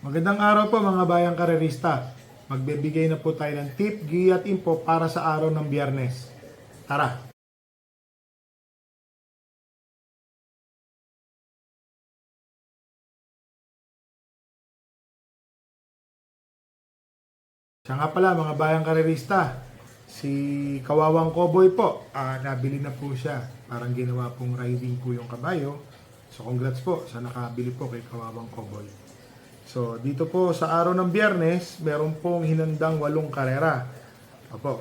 Magandang araw po mga bayang karerista. Magbibigay na po tayo ng tip, giya at info para sa araw ng Biyernes. Tara! Siya nga pala mga bayang karerista, si Kawawang Cowboy po, nabili na po siya. Parang ginawa pong riding po yung kabayo. So congrats po sa nakabili po kay Kawawang Cowboy. So dito po sa araw ng Biyernes, meron pong hinandang 8 karera. Opo,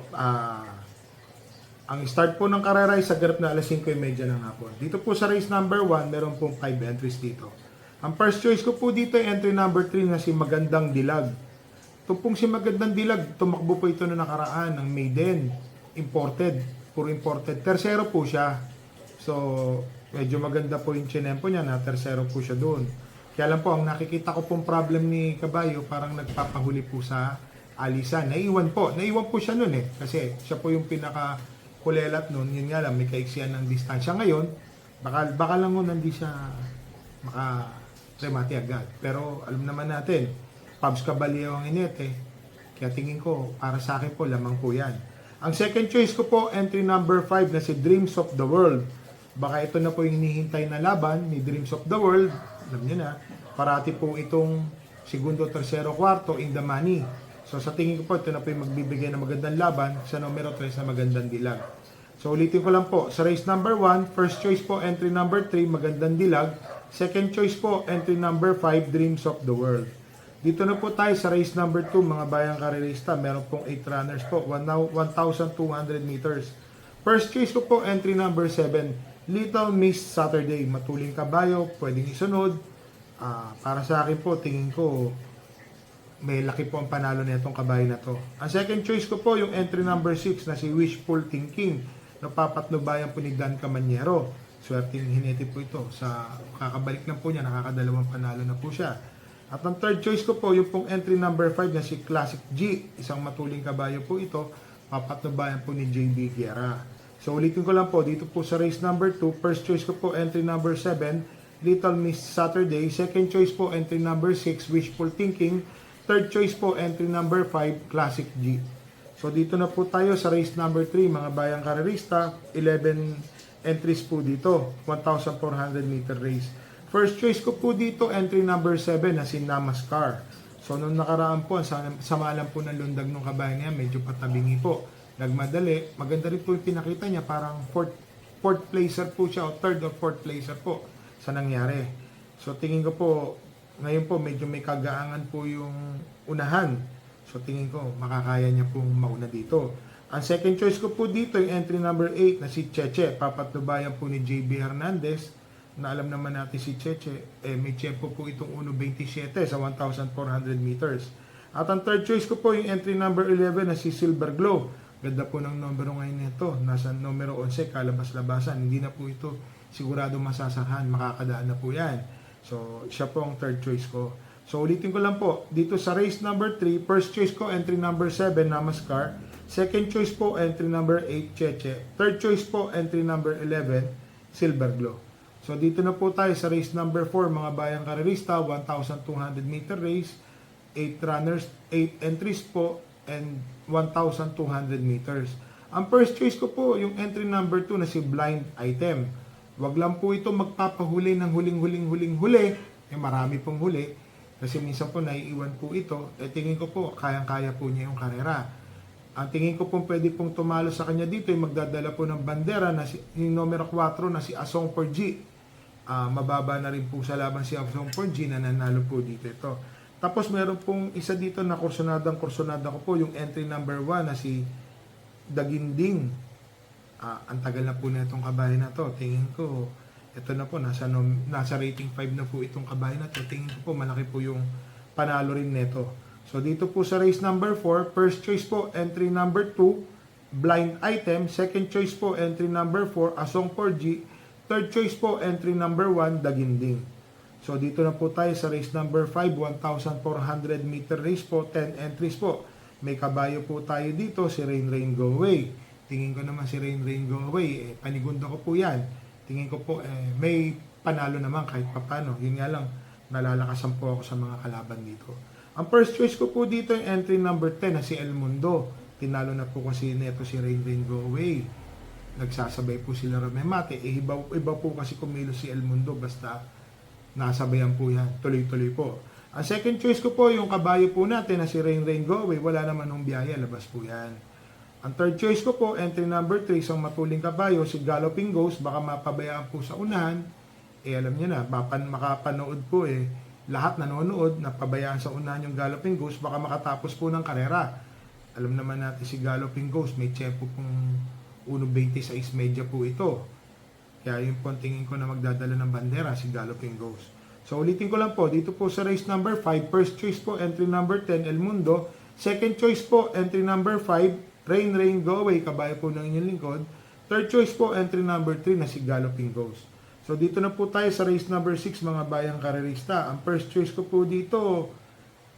ang start po ng karera ay sa ganap na alas 5:30 ng hapon. Dito po sa race number 1, meron pong 5 entries dito. Ang first choice ko po dito ay entry number 3 na si Magandang Dilag. Ito pong si Magandang Dilag, tumakbo po ito na nakaraan ng maiden, imported, puro imported. Tersero po siya. So, medyo maganda po yung chinempo niya na tersero po siya doon. Kaya lang po, ang nakikita ko pong problem ni Kabayo, parang nagpapahuli po sa alisan. Naiwan po siya noon eh. Kasi siya po yung pinaka-kulelat noon. Yun nga lang, may kaiksiyan ng distansya. Ngayon, baka lang nun hindi siya maka-remate agad. Pero alam naman natin, Pabs Caballero ang inete. Kaya tingin ko, para sa akin po, lamang po yan. Ang second choice ko po, entry number 5 na si Dreams of the World. Baka ito na po yung hinihintay na laban ni Dreams of the World. Alam niyo na, parati po itong segundo, tersero, kwarto in the money. So sa tingin ko po, ito na po yung magbibigay ng magandang laban sa numero 3 na Magandang Dilag. So ulitin ko lang po, sa race number 1, first choice po, entry number 3, Magandang Dilag. Second choice po, entry number 5, Dreams of the World. Dito na po tayo sa race number 2, mga bayang karerista. Meron pong 8 runners po, 1,200 meters. First choice ko po, entry number 7, Little Miss Saturday. Matuling kabayo, pwedeng isunod. Para sa akin po, tingin ko, may laki po ang panalo na itong kabayo na to. Ang second choice ko po, yung entry number 6 na si Wishful Thinking. Napapatnubayan po ni Dan Camanyero. Swerteng hinete po ito. Sa kakabalik lang po niya, nakakadalawang panalo na po siya. At ang third choice ko po, yung pong entry number 5 na si Classic G. Isang matuling kabayo po ito. Papatnubayan po ni JB Guerra. So ulitin ko lang po, dito po sa race number 2, first choice ko po, entry number 7, Little Miss Saturday. Second choice po, entry number 6, Wishful Thinking. Third choice po, entry number 5, Classic G. So dito na po tayo sa race number 3, mga bayang karerista. 11 entries po dito, 1,400 meter race. First choice ko po dito, entry number 7 na si Namaskar. So nung nakaraan po, sama lang po ng lundag ng kabayan niya, medyo patabingi po. Nagmadali, maganda rin po yung pinakita niya, parang fourth placer po siya, o third or fourth placer po sa nangyari. So tingin ko po, ngayon po medyo may kagaangan po yung unahan. So tingin ko, makakaya niya pong mauna dito. Ang second choice ko po dito, yung entry number 8 na si Cheche. Papatnubayan po ni JB Hernandez, na alam naman natin si Cheche, may tempo po itong 1.27 sa 1,400 meters. At ang third choice ko po yung entry number 11 na si Silver Glow. Ganda po ng numero ngayon nito. Nasa numero 11, kalabas-labasan. Hindi na po ito sigurado masasahan. Makakadaan na po yan. So, siya po ang third choice ko. So, ulitin ko lang po. Dito sa race number 3, first choice ko, entry number 7, Namaskar. Second choice po, entry number 8, Cheche. Third choice po, entry number 11, Silver Glow. So, dito na po tayo sa race number 4, mga bayang karerista, 1,200 meter race, 8 runners, 8 entries po, and 1,200 meters. Ang first choice ko po, yung entry number 2 na si Blind Item. Wag lang po ito magpapahuli ng huling-huli. Marami pong huli. Kasi minsan po naiiwan po ito. Tingin ko po, kayang-kaya po niya yung karera. Ang tingin ko po pwede pong tumalo sa kanya dito, yung magdadala po ng bandera na yung numero 4 na si Asong Porji. Mababa na rin po sa laban si Asong Porji na nanalo po dito ito. Tapos meron pong isa dito na kursunada ko po, yung entry number 1 na si Daginding. Ang tagal na po na itong kabahay na to. Tingin ko, ito na po, nasa rating 5 na po itong kabahay na to. Tingin ko po, malaki po yung panalo rin nito. So dito po sa race number 4, first choice po, entry number 2, Blind Item. Second choice po, entry number 4, Asong Porji. Third choice po, entry number 1, Daginding. So dito na po tayo sa race number 5, 1,400 meter race po, 10 entries po. May kabayo po tayo dito, si Rain Rain Go Away. Tingin ko naman si Rain Rain Go Away, panigundo ko po yan. Tingin ko po, may panalo naman kahit papano. Yun nga lang, nalalakasan po ako sa mga kalaban dito. Ang first choice ko po dito yung entry number 10 na si El Mundo. Tinalo na po kasi neto si Rain Rain Go Away. Nagsasabay po sila Ramemate. Iba po kasi kumilos si El Mundo basta nasabayan po yan. Tuloy-tuloy po. Ang second choice ko po yung kabayo po natin na si Rain Rain Go Away. Wala naman ng biyaya. Labas po yan. Ang third choice ko po, entry number 3, isang matuling kabayo, si Galloping Ghost. Baka mapabayaan po sa unahan. Alam niyo na, makapanood po lahat nanonood, napabayaan sa unahan yung Galloping Ghost, baka makatapos po ng karera. Alam naman natin si Galloping Ghost, may tempo pong 1.26 medya po ito. Kaya yung po tingin ko na magdadala ng bandera, si Galloping Ghost. So ulitin ko lang po, dito po sa race number 5, first choice po, entry number 10, El Mundo. Second choice po, entry number 5, Rain Rain Go Away, kabayo po ng inyong lingkod. Third choice po, entry number 3 na si Galloping Ghost. So dito na po tayo sa race number 6, mga bayang karerista. Ang first choice ko po dito,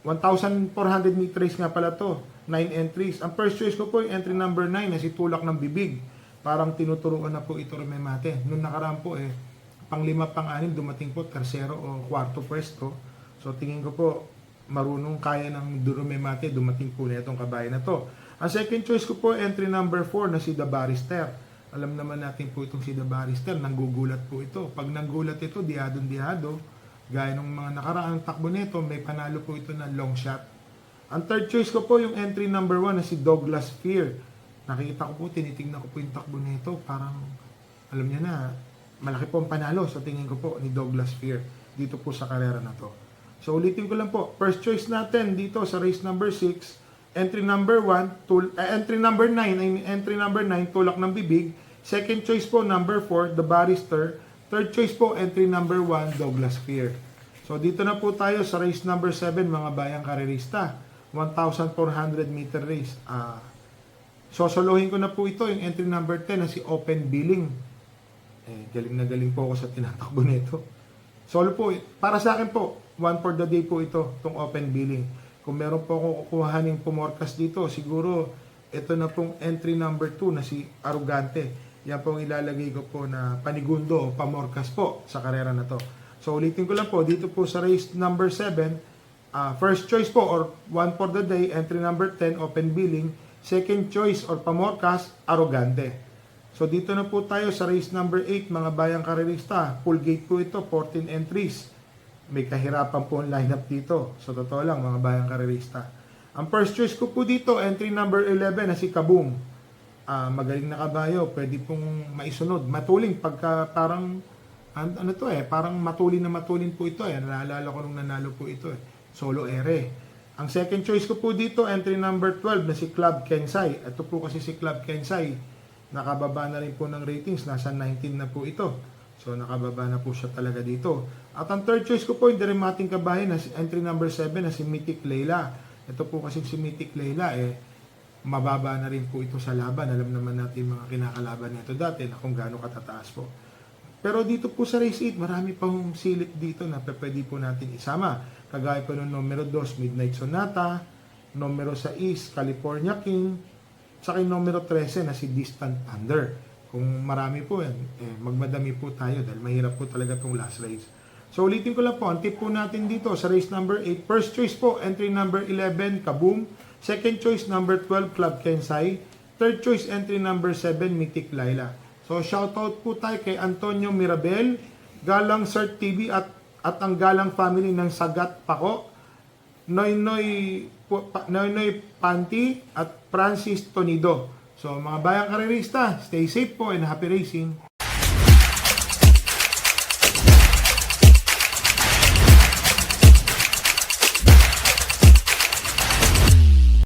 1,400 meter race nga pala to, 9 entries. Ang first choice ko po yung entry number 9 na si Tulak ng Bibig. Parang tinuturuan na po ito Ramemate. Noong nakaraan po pang-5, pang-6 dumating po, tersero o kwarto pwesto. So tingin ko po, marunong kaya ng Ramemate, dumating po na itong kabayan na to. Ang second choice ko po, entry number 4 na si The Barrister. Alam naman natin po itong si The Barrister, nanggugulat po ito. Pag nanggulat ito, dihadong-dihado. Gaya ng mga nakaraang takbo nito, may panalo po ito na long shot. Ang third choice ko po, yung entry number 1 na si Douglas Fear. Nakikita ko po, tinitingnan ko po yung takbo nito. Parang, alam niya na, malaki po ang panalo sa tingin ko po ni Douglas Fear dito po sa karera na to. So ulitin ko lang po, first choice natin dito sa race number 6, entry number 1, entry number 9, entry number 9, Tulak ng Bibig. Second choice po, number 4, The Barrister. Third choice po, entry number 1, Douglas Fear. So dito na po tayo sa race number 7, mga bayang karerista. 1,400 meter race. Sosolohin ko na po ito, yung entry number 10 na si Open Billing. Galing na galing po ako sa tinatakbo nito. Solo po, para sa akin po, one for the day po ito, itong Open Billing. Kung meron po akong kukuhaning pumorkas dito, siguro ito na pong entry number 2 na si Arugante. Yan pong ilalagay ko po na panigundo o pamorkas po sa karera na to. So ulitin ko lang po, dito po sa race number 7, first choice po or one for the day, entry number 10, Open Billing. Second choice or pamorkas, Arugante. So dito na po tayo sa race number 8, mga bayang karerista. Full gate po ito, 14 entries. May kahirapan po ang lineup dito. So totoo lang, mga bayang karerista. Ang first choice ko po dito, entry number 11 na si Kaboom. Magaling na kabayo, pwede pong maisunod. Matuling pagka parang parang matulin po ito Naalala ko nung nanalo po ito Solo ere. Ang second choice ko po dito, entry number 12 na si Club Kensai. Ito po kasi si Club Kensai, nakababa na rin po ng ratings, nasa 19 na po ito. So nakababa na po siya talaga dito. At ang third choice ko po, yung derimating kabayan na si entry number 7 na si Mythic Layla. Ito po kasi si Mythic Layla mababa na rin po ito sa laban. Alam naman natin mga kinakalaban nito dati na kung gaano katataas po. Pero dito po sa race 8, marami pang silip dito na pwede po natin isama. Kagaya po ng numero 2, Midnight Sonata, numero 6, California King, saka yung numero 13 na si Distant Thunder. Kung marami po magmadami po tayo dahil mahirap po talaga itong last race. So ulitin ko lang po, ang tip po natin dito sa race number 8, first choice po, entry number 11, Kaboom. Second choice, number 12, Club Kensai. Third choice, entry number 7, Mythic Layla. So shoutout po tayo kay Antonio Mirabel, Galang Sir TV at ang Galang family ng Sagat Pako, Noynoy Panti at Francis Tonido. So mga bayang karerista, stay safe po and happy racing.